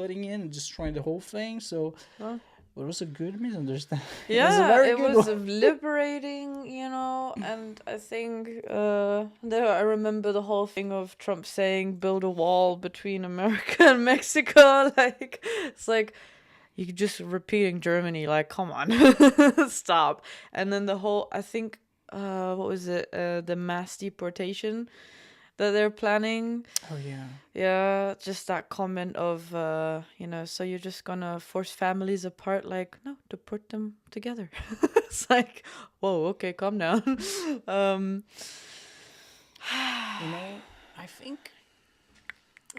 putting in and destroying the whole thing. So it was a good misunderstanding. Yeah, it was liberating, and I think I remember the whole thing of Trump saying build a wall between America and Mexico. Like, it's like you're just repeating Germany, like, come on. Stop. And then the whole, I think, what was it, the mass deportation that they're planning. Oh, yeah. Yeah, just that comment of, so you're just gonna force families apart? Like, no, deport them together. It's like, whoa, okay, calm down. I think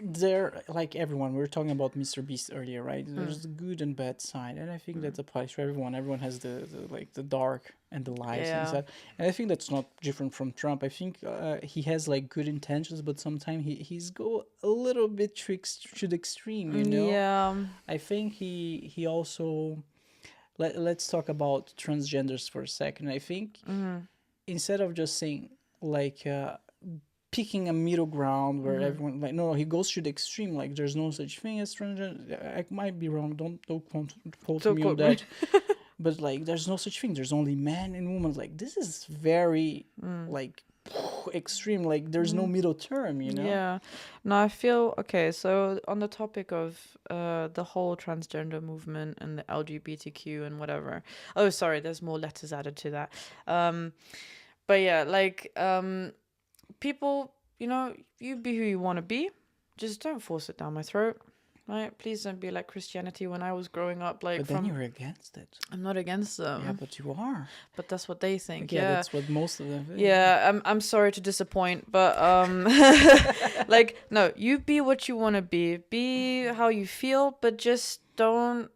there, like everyone, we were talking about Mr. Beast earlier, right? There's the good and bad side, and I think that applies to everyone. Everyone has the dark and the light inside, and I think that's not different from Trump. I think he has like good intentions, but sometimes he's go a little bit to the extreme, Yeah. I think he also let's talk about transgenders for a second. I think instead of just saying like picking a middle ground where everyone like no, he goes to the extreme, like there's no such thing as transgender. I might be wrong, don't quote me on that. But like there's no such thing, there's only men and women. Like this is very like extreme, like there's no middle term, Yeah. No, I feel okay. So on the topic of the whole transgender movement and the LGBTQ and whatever. Oh, sorry, there's more letters added to that. But yeah, like people, you be who you want to be. Just don't force it down my throat. Right? Please don't be like Christianity when I was growing up. Like, but then you're against it. I'm not against them. Yeah, but you are. But that's what they think. Yeah, that's what most of them think. Yeah, I'm sorry to disappoint, but like, no, you be what you want to be how you feel, but just don't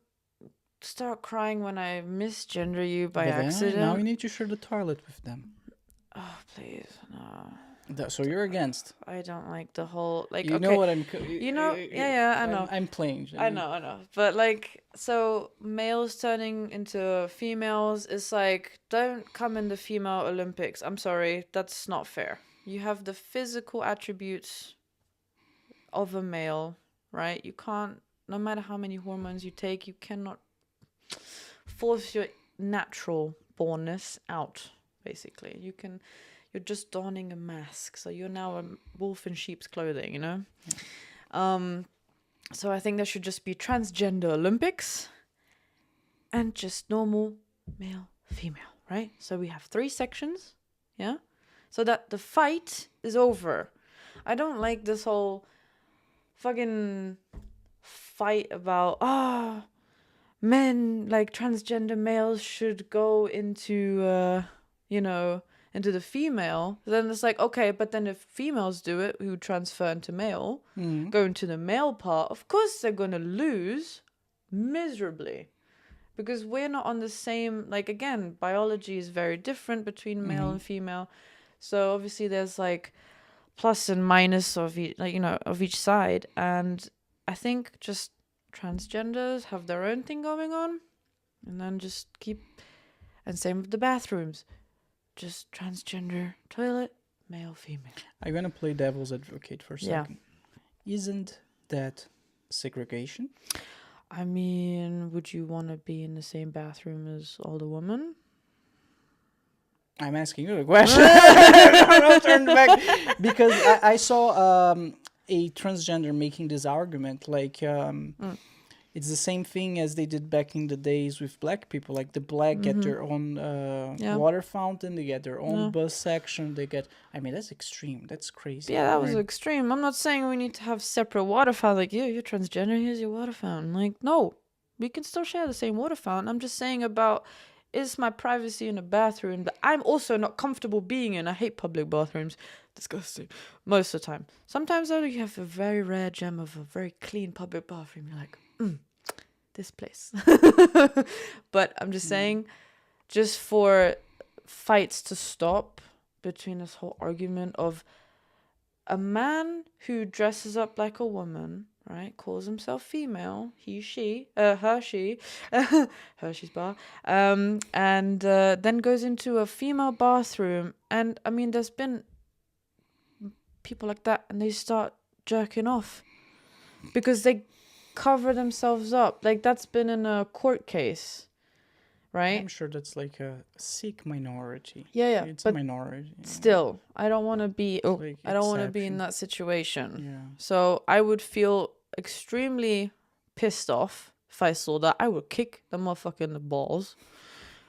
start crying when I misgender you by accident. Now you need to share the toilet with them. Oh, please, no. So you're against. I don't like the whole, like, you know what I'm yeah, I know. I'm playing. I know. But like, so males turning into females is like, don't come in the female Olympics. I'm sorry, that's not fair. You have the physical attributes of a male, right? You can't, no matter how many hormones you take, you cannot force your natural bornness out, basically. You're just donning a mask, so you're now a wolf in sheep's clothing, Yeah. So I think there should just be transgender Olympics and just normal male, female, right? So we have 3 sections, yeah? So that the fight is over. I don't like this whole fucking fight about, men, like transgender males should go into, into the female. Then it's like, okay, but then if females do it, who transfer into male, go into the male part, of course they're going to lose miserably. Because we're not on the same, like, again, biology is very different between male and female. So obviously there's like plus and minus of each, like, of each side. And I think just transgenders have their own thing going on. And then just and same with the bathrooms. Just transgender toilet, male, female. I'm gonna play devil's advocate for a second. Isn't that segregation? I mean, would you want to be in the same bathroom as all the women? I'm asking you the question. I'll turn back because I saw a transgender making this argument, like it's the same thing as they did back in the days with black people. Like the black get their own water fountain, they get their own bus section, they get. I mean, that's extreme. That's crazy. Yeah, that was extreme. I'm not saying we need to have separate water fountain. Like, you're transgender, here's your water fountain. Like, no, we can still share the same water fountain. I'm just saying about, is my privacy in a bathroom that I'm also not comfortable being in. I hate public bathrooms. Disgusting. Most of the time. Sometimes, though, you have a very rare gem of a very clean public bathroom. You're like, this place. But I'm just saying, just for fights to stop between this whole argument of a man who dresses up like a woman, right, calls himself female, he, she, her, she, Hershey's bar, and then goes into a female bathroom. And I mean, there's been people like that, and they start jerking off because they cover themselves up. Like, that's been in a court case, right? I'm sure that's like a Sikh minority. Yeah, It's a but minority. still, I don't want to be. Oh, like I don't want to be in exception. that situation. Yeah. So I would feel extremely pissed off if I saw that. I would kick the motherfucker in the balls.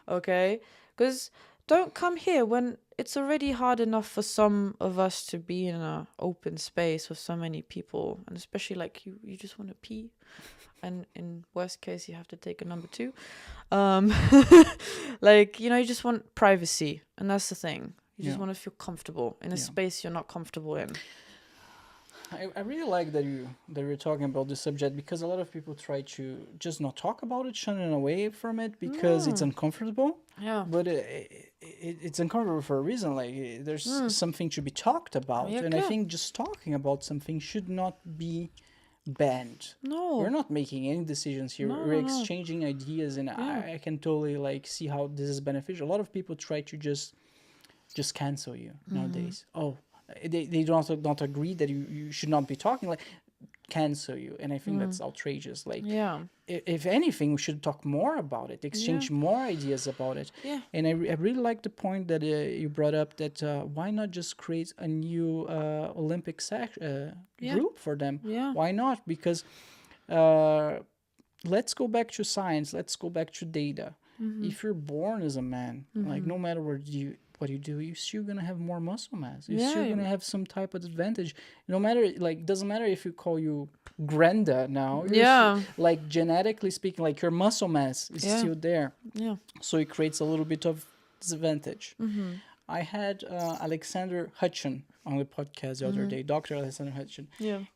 Okay, because don't come here when it's already hard enough for some of us to be in an open space with so many people, and especially like you just want to pee, and in worst case you have to take a number 2. Like, you just want privacy, and that's the thing. You just want to feel comfortable in a space you're not comfortable in. I really like that you're talking about this subject, because a lot of people try to just not talk about it, shunning away from it because it's uncomfortable. Yeah. But it's uncomfortable for a reason. Like, there's something to be talked about, and I think just talking about something should not be banned. No. We're not making any decisions here. We're exchanging ideas, and I can totally like see how this is beneficial. A lot of people try to just cancel you nowadays. Oh, they don't agree that you should not be talking, like cancel you, and I think that's outrageous. Like, if anything, we should talk more about it, exchange more ideas about it. And I really like the point that you brought up, that why not just create a new Olympic group for them? Why not? Because let's go back to science, let's go back to data. If you're born as a man, like, no matter what you do, you're still gonna have more muscle mass. You're still gonna have some type of advantage. No matter, like, doesn't matter if you call you Grenda now. Like, genetically speaking, like, your muscle mass is still there. So it creates a little bit of disadvantage. I had Alexander Hutchin on the podcast the other day, Dr. Alexander Hutchin.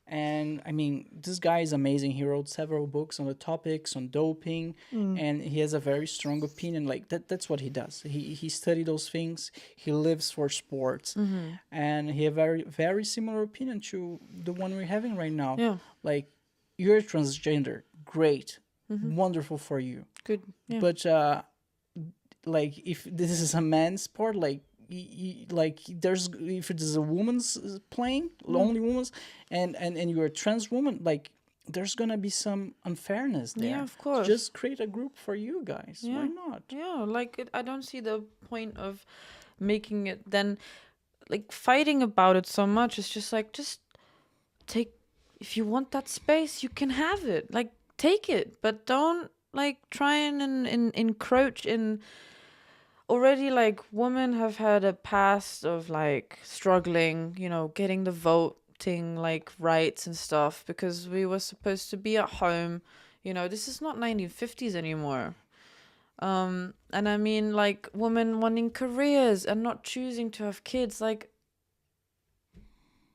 And I mean, this guy is amazing. He wrote several books on the topics, on doping, and he has a very strong opinion. Like, that's what he does. He studied those things. He lives for sports. And he has a very, very similar opinion to the one we're having right now. Like, you're transgender. Great. Wonderful for you. Good. But like, if this is a man's sport, like, like, if it is a woman's playing, only woman's, and you're a trans woman, like, there's gonna be some unfairness there. Yeah, of course. So just create a group for you guys. Why not? Like, I don't see the point of making it then, like, fighting about it so much. It's just like, just take, if you want that space, you can have it. Like, take it, but don't, like, try and encroach in. Already, like, women have had a past of, like, struggling, getting the voting, like, rights and stuff, because we were supposed to be at home. This is not 1950s anymore. And I mean, like, women wanting careers and not choosing to have kids. Like,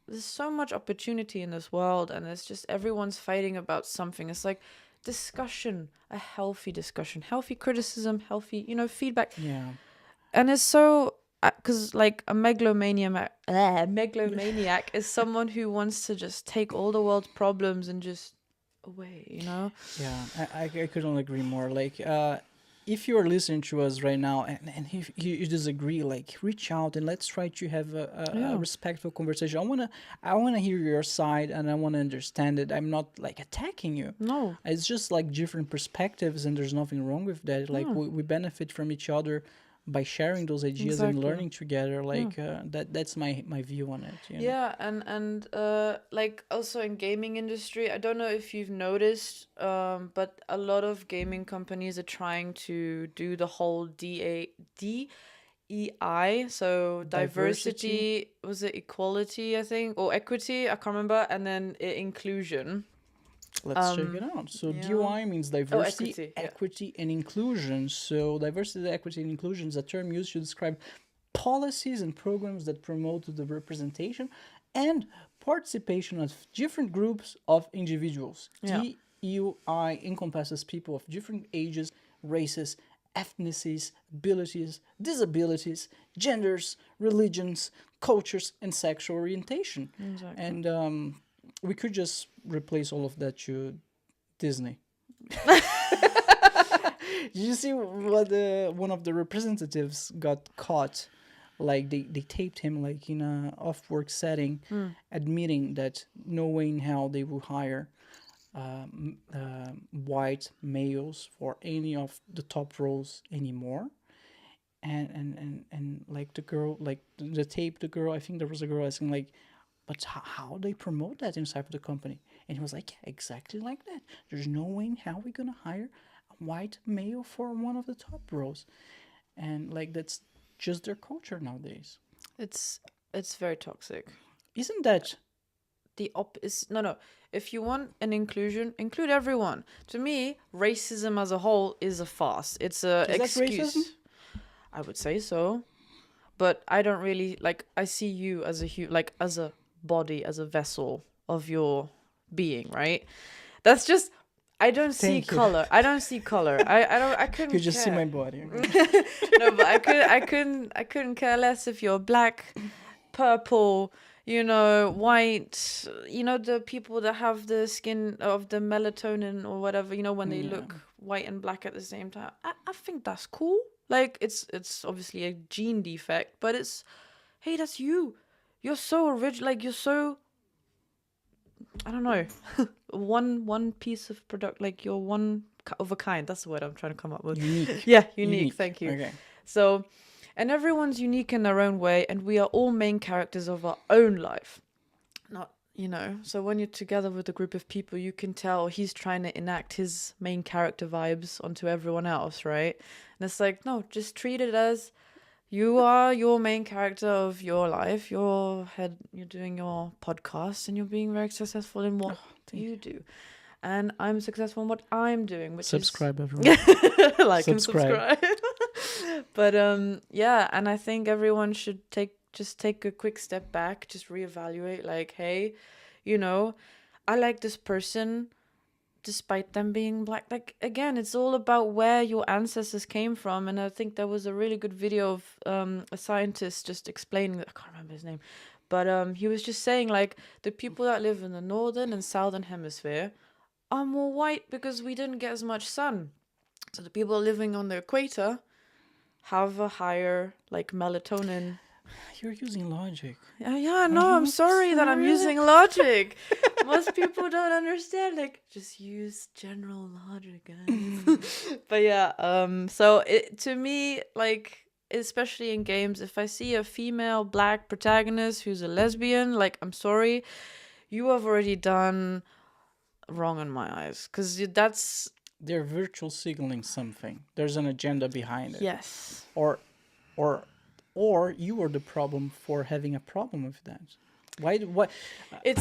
there's so much opportunity in this world, and it's just everyone's fighting about something. It's like discussion, a healthy discussion, healthy criticism, healthy, feedback. And it's so, because, like, a megalomaniac is someone who wants to just take all the world's problems and just away, I couldn't agree more. Like, if you are listening to us right now and if you disagree, like, reach out and let's try to have a respectful conversation. I wanna hear your side, and I wanna understand it. I'm not, like, attacking you. No, it's just, like, different perspectives, and there's nothing wrong with that. Like, we benefit from each other by sharing those ideas and learning together. Like, that's my view on it. And like, also in gaming industry, I don't know if you've noticed, but a lot of gaming companies are trying to do the whole DEI, so diversity, was it equality, I think, or equity, I can't remember, and then inclusion. Let's check it out. So DEI means diversity, equity, and inclusion. So diversity, equity, and inclusion is a term used to describe policies and programs that promote the representation and participation of different groups of individuals. DEI encompasses people of different ages, races, ethnicities, abilities, disabilities, genders, religions, cultures, and sexual orientation. And we could just replace all of that to Disney. Did you see what one of the representatives got caught? Like, they taped him, like, in a off-work setting, admitting that no way in hell they will hire white males for any of the top roles anymore. And like the girl, like the tape, the girl, I think there was a girl asking like, but how they promote that inside of the company? And he was like, yeah, exactly like that. There's no way in how we're gonna hire a white male for one of the top roles. And like that's just their culture nowadays. It's very toxic. Isn't that The op is no. If you want an inclusion, include everyone. To me, racism as a whole is a farce. It's a is that excuse. racism? I would say so, but I don't really like. I see you as like as a body, as a vessel of your being, right? That's just. I don't see Thank you. color. I don't see color. I don't. I couldn't. You just see care. my body. Okay? No, but I couldn't care less if you're black, purple, white, the people that have the skin of the melatonin or whatever, when they look white and black at the same time. I think that's cool. Like it's obviously a gene defect, but hey, that's you. You're so original. Like you're so, I don't know, one piece of product. Like you're one of a kind. That's the word I'm trying to come up with. Unique. Yeah, unique. Thank you. Okay. So, and everyone's unique in their own way, and we are all main characters of our own life. Not, so when you're together with a group of people, you can tell he's trying to enact his main character vibes onto everyone else, right? And it's like, no, just treat it as you are your main character of your life. You're doing your podcast, and you're being very successful in what you do. And I'm successful in what I'm doing, which subscribe, is... everyone. Like and subscribe. But yeah, and I think everyone should take a quick step back, just reevaluate, like, hey, I like this person despite them being black. Like, again, it's all about where your ancestors came from. And I think there was a really good video of a scientist just explaining that. I can't remember his name, but he was just saying, like, the people that live in the northern and southern hemisphere are more white because we didn't get as much sun. So the people living on the equator have a higher, like, melatonin. You're using logic. Yeah, no, I'm sorry that I'm using logic. Most people don't understand. Like, just use general logic, guys. But yeah, so to me, like, especially in games, if I see a female black protagonist who's a lesbian, like, I'm sorry, you have already done wrong in my eyes, because that's... They're virtual signaling something. There's an agenda behind it. Yes. Or you are the problem for having a problem with that. Why?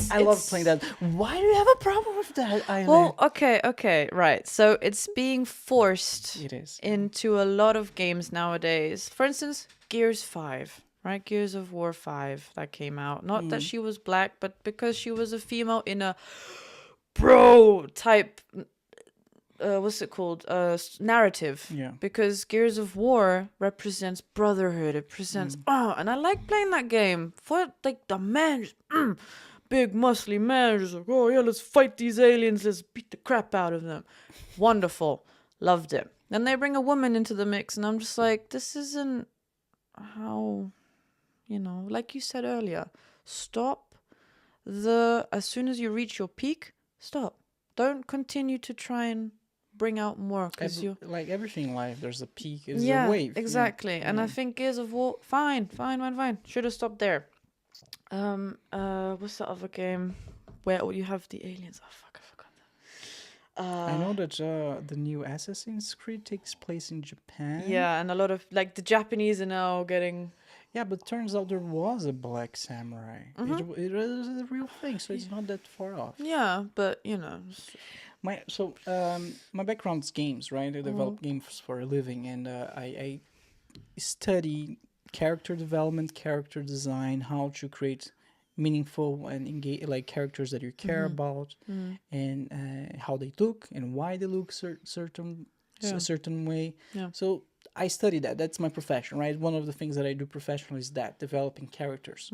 I love playing that. Why do you have a problem with that, Eileen? Well, okay, right. So it's being forced. It is. Into a lot of games nowadays. For instance, Gears 5, right? Gears of War 5 that came out. Not that she was black, but because she was a female in a bro type... what's it called? Narrative. Yeah. Because Gears of War represents brotherhood. It presents and I like playing that game for like the man, big muscly man, just like, oh yeah, let's fight these aliens, let's beat the crap out of them. Wonderful, loved it. Then they bring a woman into the mix, and I'm just like, this isn't how, like you said earlier. Stop as soon as you reach your peak, stop. Don't continue to try and bring out more, because you like everything in life, there's a peak, there's a wave. Exactly. And I think Gears of War, fine. Should have stopped there. What's the other game where you have the aliens? Oh fuck, I forgot that. I know that the new Assassin's Creed takes place in Japan. Yeah, and a lot of like the Japanese are now getting. Yeah, but turns out there was a black samurai. It was a real thing, so it's not that far off. Yeah, but my background is games, right? I develop games for a living, and I study character development, character design, how to create meaningful and engage like characters that you care about, and how they look and why they look a certain way. Yeah. So I study that. That's my profession, right? One of the things that I do professionally is that, developing characters.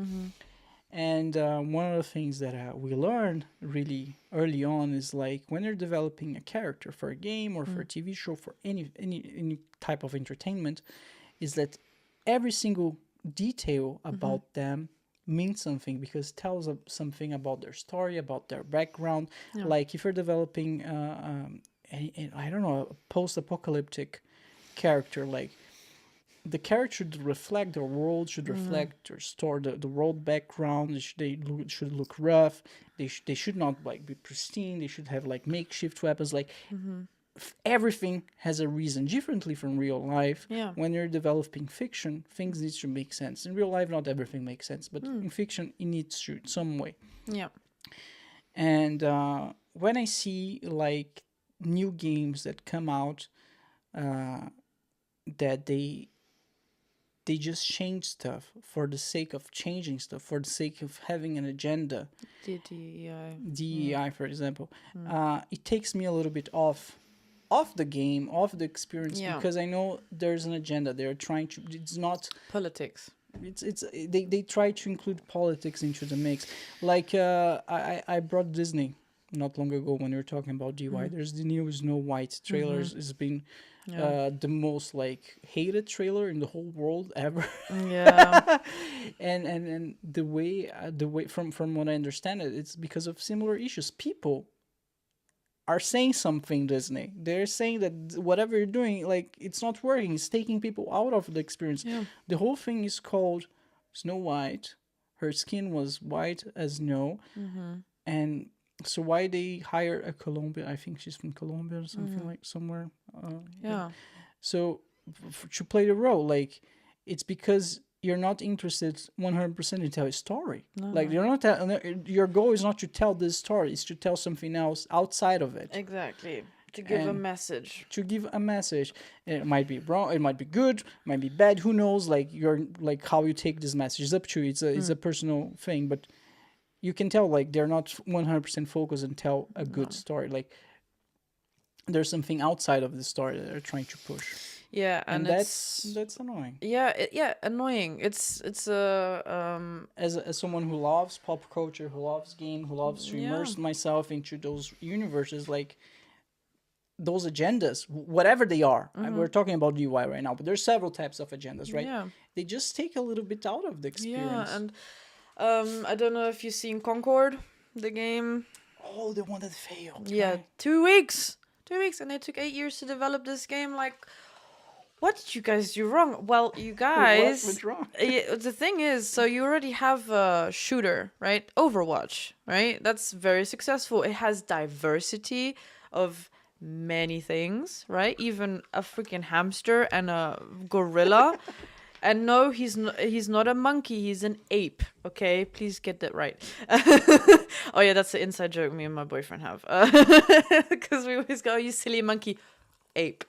And one of the things that we learn really early on is like when you're developing a character for a game or for a TV show, for any type of entertainment, is that every single detail about them means something because it tells something about their story, about their background. Yeah. Like if you're developing, I don't know, a post-apocalyptic character, like the character should reflect their world, should reflect their story, the world background. Should look rough. They should not like be pristine. They should have like makeshift weapons. Like everything has a reason, differently from real life. Yeah. When you're developing fiction, things need to make sense. In real life, not everything makes sense, but in fiction, it needs to in some way. Yeah. And when I see like new games that come out, that they just change stuff for the sake of changing stuff, for the sake of having an agenda. DEI, for example, it takes me a little bit off the game, off the experience, because I know there's an agenda. They're trying to. It's not politics. They try to include politics into the mix. Like I brought Disney not long ago when we were talking about DIY. There's the new Snow White trailers. It's been the most like hated trailer in the whole world ever. Yeah. and the way from what I understand it's because of similar issues. People are saying something, Disney. They're saying that whatever you're doing, like, it's not working. It's taking people out of the experience. Yeah. The whole thing is called Snow White. Her skin was white as snow. And so why they hire a Colombian? I think she's from Colombia or something like somewhere. So to play the role, like, it's because you're not interested 100% in tell a story. Like, you're not. Your goal is not to tell this story. It's to tell something else outside of it. Exactly. To give a message. To give a message. And it might be wrong. It might be good. It might be bad. Who knows? Like, you're like how you take this message. It's up to you. It's a personal thing. But you can tell, like, they're not 100% focused and tell a good story. Like, there's something outside of the story that they're trying to push. Yeah, and that's annoying. Yeah, annoying. It's as someone who loves pop culture, who loves game, who loves to immerse myself into those universes, like those agendas, whatever they are. We're talking about DIY right now, but there's several types of agendas, right? Yeah. They just take a little bit out of the experience. Yeah, and I don't know if you've seen Concord, the game. Oh, the one that failed. Yeah, right? 2 weeks. 2 weeks, and it took 8 years to develop this game. Like, what did you guys do wrong? Well, you guys... What went wrong? The thing is, so you already have a shooter, right? Overwatch, right? That's very successful. It has diversity of many things, right? Even a freaking hamster and a gorilla. And no, he's not a monkey. He's an ape. Okay, please get that right. Oh yeah, that's the inside joke me and my boyfriend have. Because we always go, "You silly monkey, ape."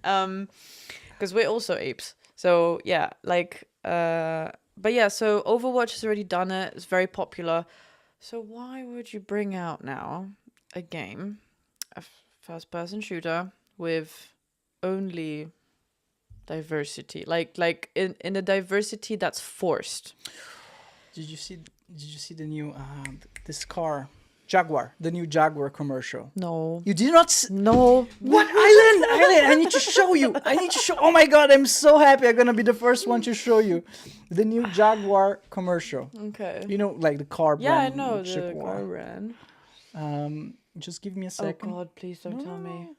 Because we're also apes. So yeah, like, but yeah. So Overwatch has already done it. It's very popular. So why would you bring out now a game, a first-person shooter with only diversity, like in a diversity that's forced? Did you see the new this car Jaguar, the new Jaguar commercial? No. You did not No. What? Eileen, I need to show you. Oh my god, I'm so happy. I'm gonna be the first one to show you the new Jaguar commercial. Okay. You know, like the car brand. Yeah, I know the Jaguar. car brand. Just give me a second. Oh god, please don't tell me.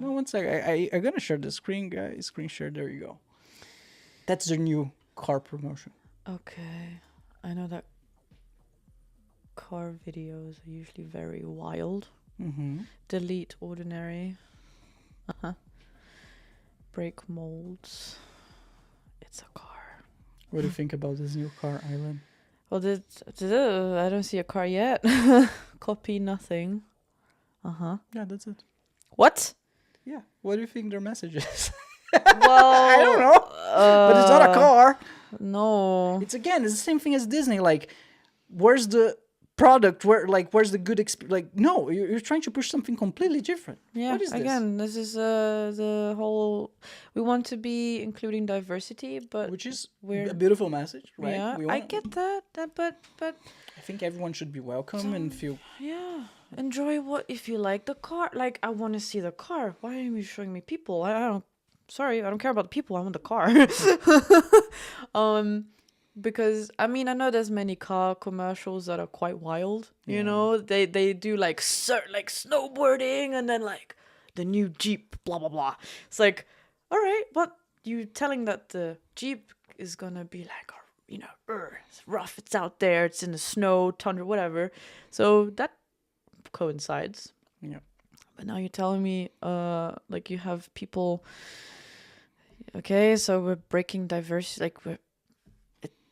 No, one sec. I'm gonna share the screen, guys. Screen share. There you go. That's their new car promotion. Okay. I know that car videos are usually very wild. Delete ordinary. Break molds. It's a car. What do you think about this new car, Eileen? Well, I don't see a car yet. Copy nothing. Yeah, that's it. What? Yeah. What do you think their message is? Well, I don't know. But it's not a car. No. It's the same thing as Disney. Like, where's the product? Where's the good experience? Like, no, you're trying to push something completely different. Yeah. What is this? Again, this is the whole. We want to be including diversity, but Which is we're a beautiful message, right? Yeah, I get that. But I think everyone should be welcome and feel. yeah. Enjoy what if you like the car. Like, I want to see the car. Why are you showing me people? I don't. Sorry, I don't care about the people. I want the car. because I mean I know there's many car commercials that are quite wild. You Yeah. know, they do like like snowboarding and then like the new Jeep, blah blah blah. It's like, all right, but you telling that the Jeep is gonna be like, you know, it's rough, it's out there, it's in the snow, tundra, whatever. So that coincides. Yeah. But now you're telling me, like you have people. Okay, so we're breaking diversity, like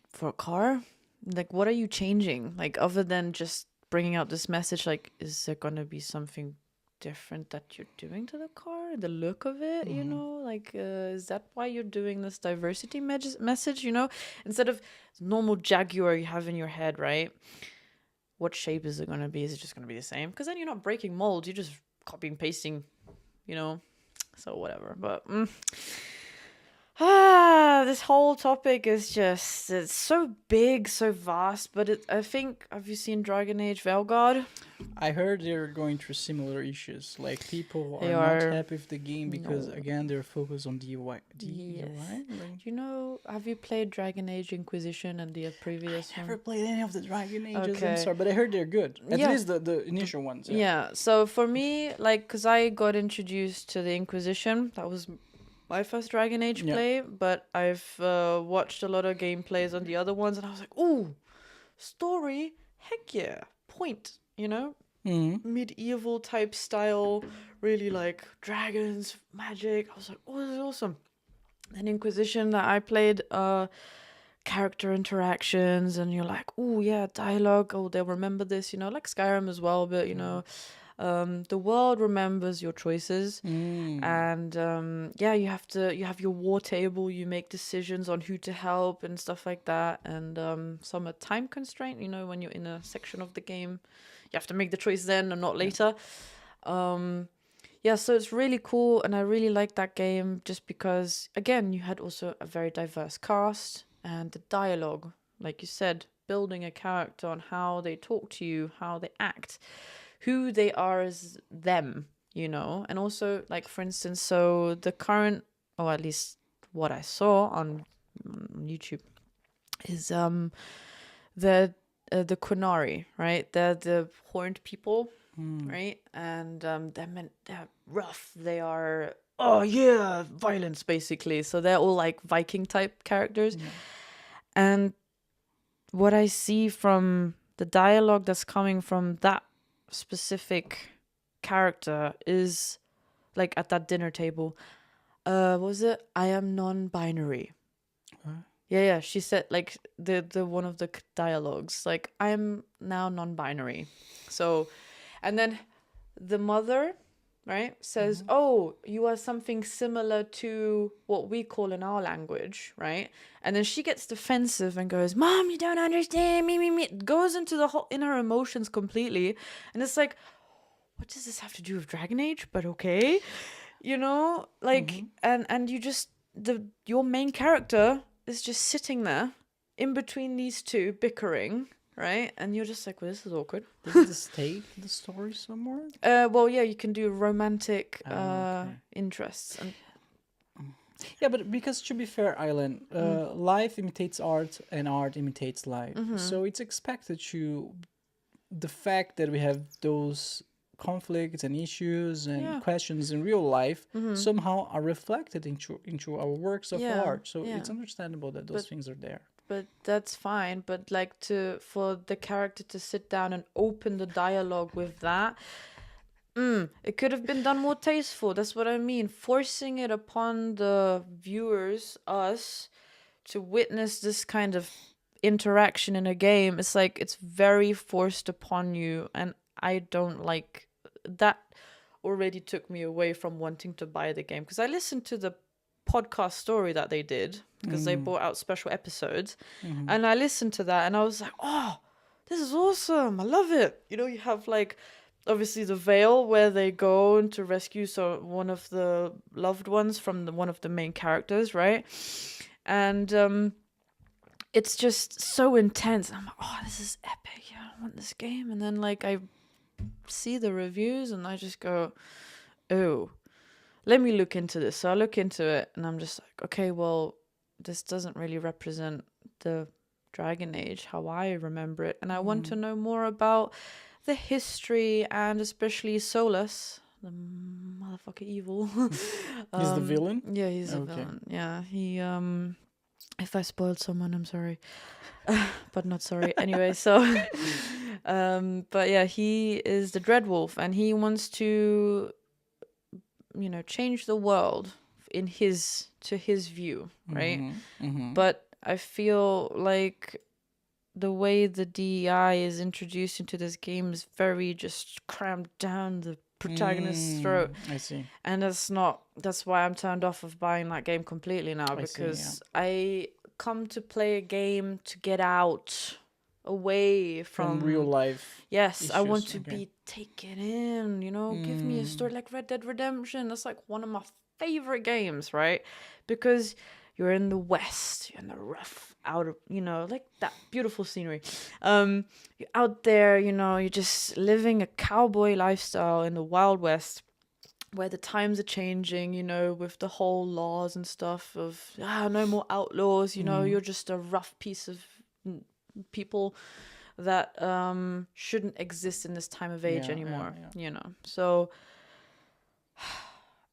for a car. Like, what are you changing? Like, other than just bringing out this message, like, is there gonna be something different that you're doing to the car? The look of it, you know, like, is that why you're doing this diversity message? You know, instead of normal Jaguar you have in your head, right? What shape is it gonna be? Is it just gonna be the same? Because then you're not breaking molds. You're just copying, pasting, you know. So whatever, but. This whole topic is just, it's so big, so vast, but I think, have you seen Dragon Age Veilguard? I heard they're going through similar issues. Like, people They are not are- happy with the game because, No. again, they're focused on DEI. Yes. Like, Do you know, have you played Dragon Age Inquisition and the previous I never one? played any of the Dragon Ages, I'm Okay. sorry, but I heard they're good. At Yeah. least the initial ones. Yeah, so for me, like, because I got introduced to the Inquisition, that was my first Dragon Age Yeah. play, but I've watched a lot of gameplays on the other ones, and I was like, ooh, story, heck yeah, point, you know? Mm-hmm. Medieval type style, really like dragons, magic. I was like, oh, this is awesome. And Inquisition that I played, character interactions, and you're like, oh yeah, dialogue. Oh, they'll remember this, you know, like Skyrim as well. But you know, the world remembers your choices, and yeah, you have your war table. You make decisions on who to help and stuff like that, and some are time constraint. You know, when you're in a section of the game, you have to make the choice then and not later. Yeah, so it's really cool, and I really like that game just because, again, you had also a very diverse cast, and the dialogue, like you said, building a character on how they talk to you, how they act, who they are as them, you know, and also, like, for instance, so the current, or at least what I saw on YouTube, is the Qunari, right? They're the horned people, right? And they're rough. They are, oh yeah, violence basically. So they're all like Viking type characters. And what I see from the dialogue that's coming from that specific character is like at that dinner table. What was it? I am non-binary. Yeah, she said like the one of the dialogues, like, I'm now non-binary. So, and then the mother, right, says, oh, you are something similar to what we call in our language, right? And then she gets defensive and goes, Mom, you don't understand me. Goes into the whole inner emotions completely. And it's like, what does this have to do with Dragon Age? But okay. You know, like, and you just, your main character is just sitting there in between these two bickering, right? And you're just like, well, this is awkward. Does this take the story somewhere? Well, yeah, you can do romantic okay. interests. And Yeah, but because to be fair, Eileen, life imitates art and art imitates life. So it's expected to, the fact that we have those conflicts and issues and questions in real life somehow are reflected into our works of art. So it's understandable that those things are there. But that's fine. But like, for the character to sit down and open the dialogue with that, it could have been done more tasteful. That's what I mean. Forcing it upon the viewers, us, to witness this kind of interaction in a game, it's like it's very forced upon you, and I don't like that. Already took me away from wanting to buy the game, because I listened to the podcast story that they did, because they brought out special episodes, and I listened to that and I was like, oh, this is awesome, I love it. You know, you have like obviously the Vale where they go to rescue one of the loved ones from one of the main characters, right? And it's just so intense. I'm like, oh, this is epic. Yeah, I want this game. And then like I see the reviews and I just go, oh, let me look into this. So I look into it and I'm just like, okay, well, this doesn't really represent the Dragon Age, how I remember it. And I want to know more about the history, and especially Solus, the motherfucker evil. He's the villain? Yeah, he's a villain. Yeah, he if I spoiled someone, I'm sorry. But not sorry. Anyway, so but yeah, he is the Dreadwolf, and he wants to, you know, change the world in his view, right? But I feel like the way the DEI is introduced into this game is very just crammed down the protagonist's throat. I see. And that's why I'm turned off of buying that game completely now, because I come to play a game to get out, away from real life. Yes, issues. I want to be taken in, you know, give me a story like Red Dead Redemption. That's like one of my favorite games, right? Because you're in the West, you're in the rough, out of, you know, like that beautiful scenery. You're out there, you know, you're just living a cowboy lifestyle in the Wild West, where the times are changing, you know, with the whole laws and stuff of no more outlaws, you know, you're just a rough piece of people that shouldn't exist in this time of age anymore, you know. So,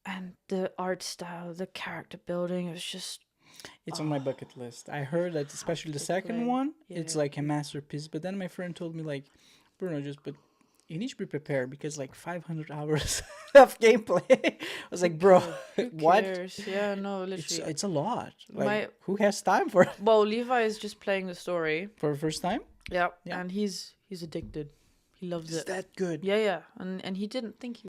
and the art style, the character building, it was just... It's on my bucket list. I heard that especially the second one, it's like a masterpiece. But then my friend told me, like, Bruno, but you need to be prepared, because like 500 hours of gameplay. I was like, bro, what? Yeah, no, literally. It's a lot. Like, who has time for it? Well, Levi is just playing the story. For the first time? Yeah. And he's addicted. He loves it. Is that good? Yeah. And he didn't think he